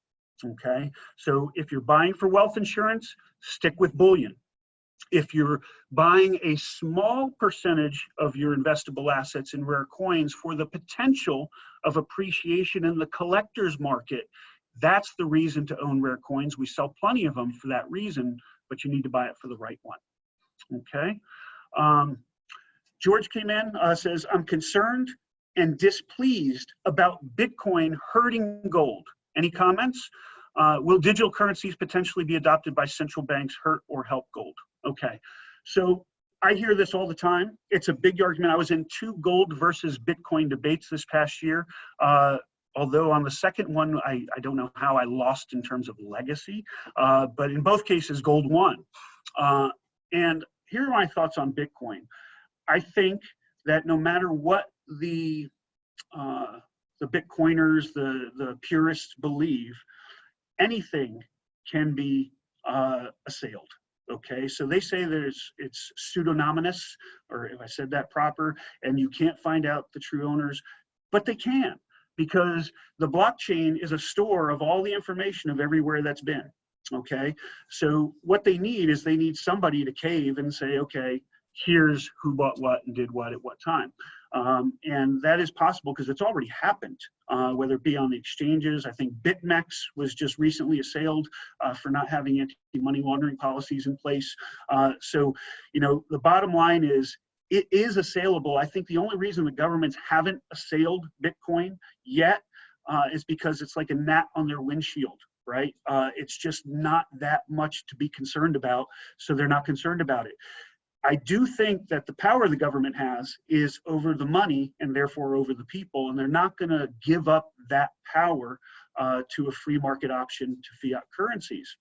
okay? So if you're buying for wealth insurance, stick with bullion. If you're buying a small percentage of your investable assets in rare coins for the potential of appreciation in the collector's market, that's the reason to own rare coins. We sell plenty of them for that reason, but you need to buy it for the right one, okay? George came in, says, I'm concerned and displeased about Bitcoin hurting gold. Any comments? Will digital currencies potentially be adopted by central banks hurt or help gold? Okay, so I hear this all the time. It's a big argument. I was in 2 gold versus Bitcoin debates this past year. Although on the second one, I don't know how I lost in terms of legacy, but in both cases, gold won. And here are my thoughts on Bitcoin. I think that no matter what the Bitcoiners, the purists believe, anything can be assailed. Okay, so they say that it's pseudonymous, or if I said that proper, and you can't find out the true owners, but they can, because the blockchain is a store of all the information of everywhere that's been. Okay, so what they need is they need somebody to cave and say, okay, here's who bought what and did what at what time. And that is possible because it's already happened, whether it be on the exchanges. I think BitMEX was just recently assailed for not having anti-money laundering policies in place. So, you know, the bottom line is it is assailable. I think the only reason the governments haven't assailed Bitcoin yet is because it's like a gnat on their windshield, right? It's just not that much to be concerned about, so they're not concerned about it. I do think that the power the government has is over the money and therefore over the people, and they're not going to give up that power to a free market option to fiat currencies.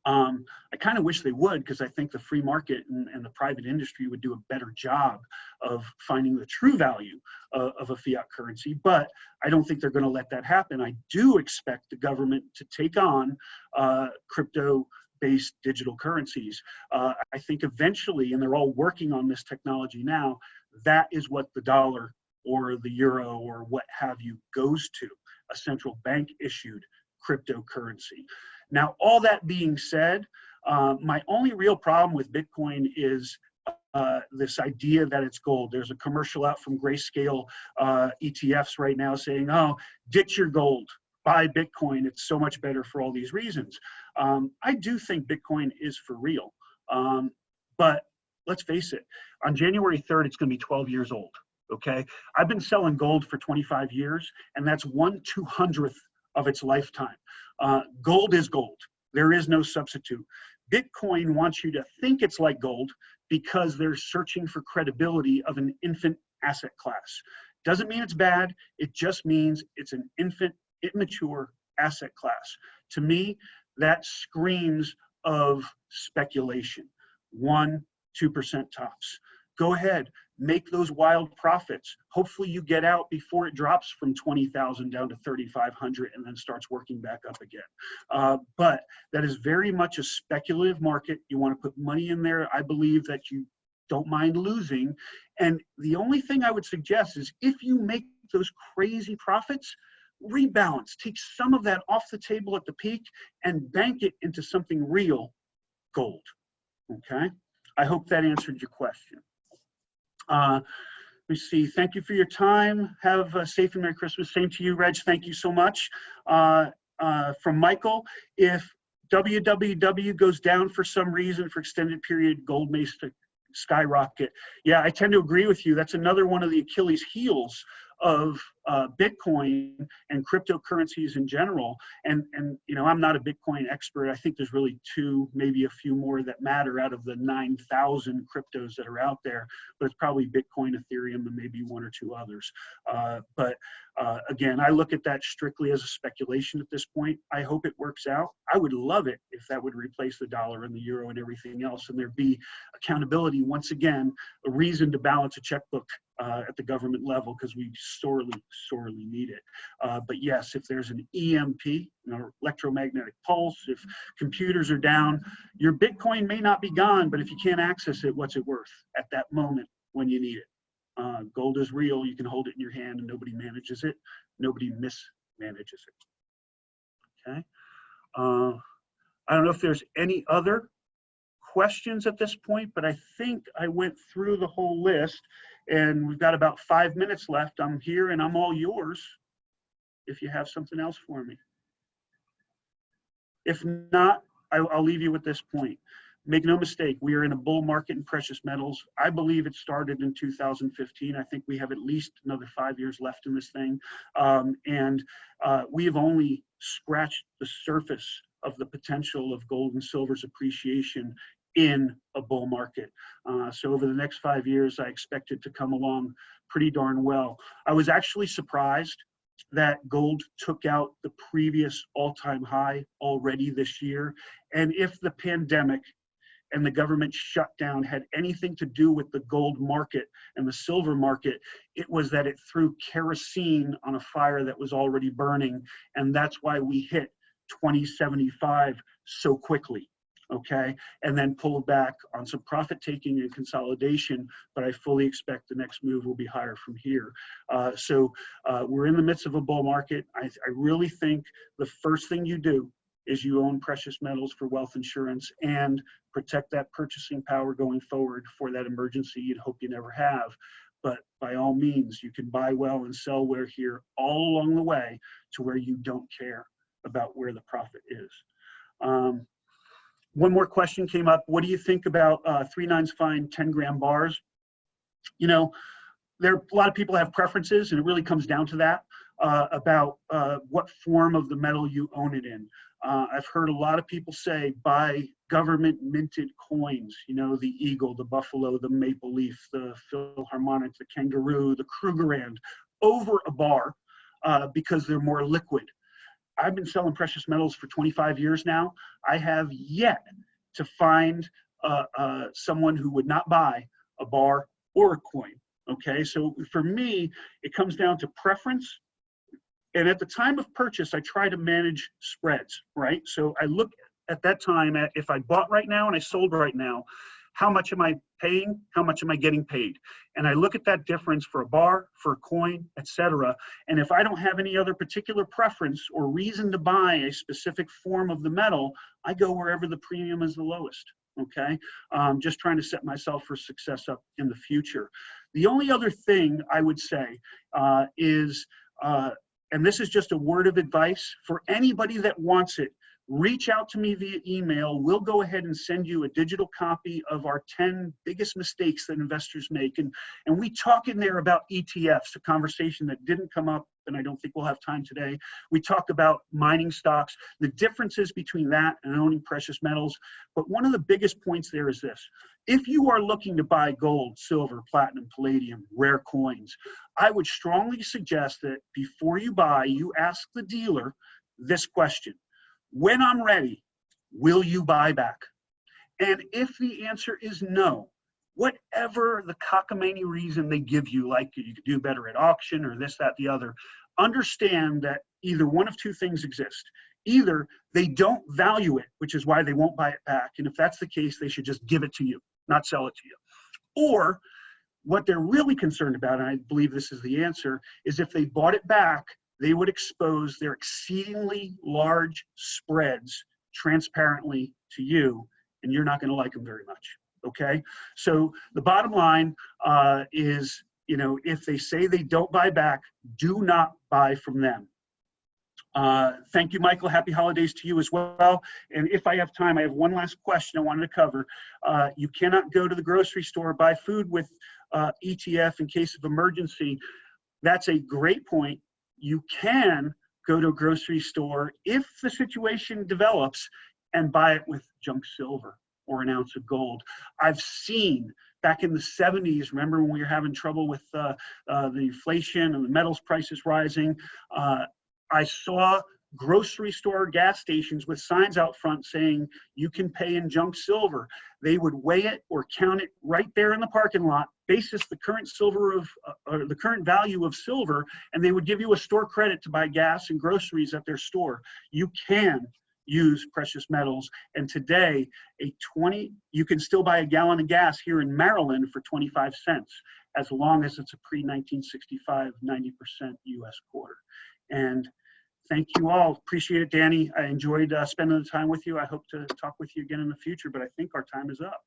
I kind of wish they would, because I think the free market and the private industry would do a better job of finding the true value of a fiat currency, but I don't think they're going to let that happen. I do expect the government to take on crypto-based digital currencies. I think eventually, and they're all working on this technology now, that is what the dollar or the euro or what have you goes to, a central bank issued cryptocurrency. Now, all that being said, my only real problem with Bitcoin is this idea that it's gold. There's a commercial out from Grayscale ETFs right now saying, oh, ditch your gold, buy Bitcoin. It's so much better for all these reasons. I do think Bitcoin is for real. But let's face it, on January 3rd, it's going to be 12 years old. Okay, I've been selling gold for 25 years, and that's 1/200th of its lifetime. Gold is gold. There is no substitute. Bitcoin wants you to think it's like gold because they're searching for credibility of an infant asset class. Doesn't mean it's bad. It just means it's an infant, immature asset class. To me, that screams of speculation. 1-2% tops. Go ahead, make those wild profits. Hopefully you get out before it drops from 20,000 down to 3,500 and then starts working back up again. But that is very much a speculative market. You want to put money in there. I believe that you don't mind losing. And the only thing I would suggest is if you make those crazy profits, rebalance, take some of that off the table at the peak and bank it into something real, gold. Okay? I hope that answered your question. Let me see. Thank you for your time. Have a safe and Merry Christmas. Same to you, Reg. Thank you so much. From Michael, if WWW goes down for some reason for extended period, gold may skyrocket. Yeah, I tend to agree with you. That's another one of the Achilles heels of Bitcoin and cryptocurrencies in general. And you know, I'm not a Bitcoin expert. I think there's really 2, maybe a few more that matter out of the 9,000 cryptos that are out there. But it's probably Bitcoin, Ethereum, and maybe 1 or 2 others. But again, I look at that strictly as a speculation at this point. I hope it works out. I would love it if that would replace the dollar and the euro and everything else, and there'd be accountability once again, a reason to balance a checkbook at the government level, because we sorely need it. But yes, if there's an EMP, you know, electromagnetic pulse, if computers are down, your Bitcoin may not be gone, but if you can't access it, what's it worth at that moment when you need it? Gold is real. You can hold it in your hand and nobody manages it. Nobody mismanages it. Okay. I don't know if there's any other questions at this point, but I think I went through the whole list and we've got about 5 minutes left. I'm here and I'm all yours if you have something else for me. If not, I'll leave you with this point. Make no mistake, we are in a bull market in precious metals. I believe it started in 2015. I think we have at least another 5 years left in this thing. We have only scratched the surface of the potential of gold and silver's appreciation in a bull market. So over the next 5 years, I expect it to come along pretty darn well. I was actually surprised that gold took out the previous all-time high already this year. And if the pandemic and the government shutdown had anything to do with the gold market and the silver market, it was that it threw kerosene on a fire that was already burning. And that's why we hit 2075 so quickly. Okay, and then pulled back on some profit taking and consolidation, but I fully expect the next move will be higher from here. So we're in the midst of a bull market. I really think the first thing you do is you own precious metals for wealth insurance and protect that purchasing power going forward for that emergency you'd hope you never have. But by all means, you can buy well and sell well here all along the way to where you don't care about where the profit is. One more question came up. What do you think about 3 9s fine 10-gram bars? You know, a lot of people have preferences, and it really comes down to that, about what form of the metal you own it in. I've heard a lot of people say buy government minted coins, you know, the eagle, the buffalo, the maple leaf, the Philharmonic, the kangaroo, the Krugerrand, over a bar because they're more liquid. I've been selling precious metals for 25 years now. I have yet to find someone who would not buy a bar or a coin. Okay, so for me, it comes down to preference. And at the time of purchase, I try to manage spreads, right? So I look at that time at if I bought right now and I sold right now, how much am I paying? How much am I getting paid? And I look at that difference for a bar, for a coin, etc. And if I don't have any other particular preference or reason to buy a specific form of the metal, I go wherever the premium is the lowest. Okay, just trying to set myself for success up in the future. The only other thing I would say is, and this is just a word of advice for anybody that wants it, reach out to me via email. We'll go ahead and send you a digital copy of our 10 biggest mistakes that investors make. And we talk in there about ETFs, a conversation that didn't come up, and I don't think we'll have time today. We talk about mining stocks, the differences between that and owning precious metals. But one of the biggest points there is this. If you are looking to buy gold, silver, platinum, palladium, rare coins, I would strongly suggest that before you buy, you ask the dealer this question. When I'm ready, will you buy back? And if the answer is no, whatever the cockamamie reason they give you, like you could do better at auction or this, that, the other, understand that either one of two things exist. Either they don't value it, which is why they won't buy it back. And if that's the case, they should just give it to you, not sell it to you. Or what they're really concerned about, and I believe this is the answer, is if they bought it back, they would expose their exceedingly large spreads transparently to you, and you're not going to like them very much. Okay, so the bottom line is, you know, if they say they don't buy back, do not buy from them. Thank you, Michael. Happy holidays to you as well. And if I have time, I have one last question I wanted to cover. You cannot go to the grocery store, buy food with ETF in case of emergency. That's a great point. You can go to a grocery store if the situation develops and buy it with junk silver or an ounce of gold. I've seen back in the 70s, remember when we were having trouble with the inflation and the metals prices rising, I saw grocery store gas stations with signs out front saying you can pay in junk silver. They would weigh it or count it right there in the parking lot, basis the current silver of or the current value of silver, and they would give you a store credit to buy gas and groceries at their store. You can use precious metals, and today you can still buy a gallon of gas here in Maryland for 25 cents, as long as it's a pre-1965 90% U.S. quarter. And thank you all. Appreciate it, Danny. I enjoyed spending the time with you. I hope to talk with you again in the future, but I think our time is up.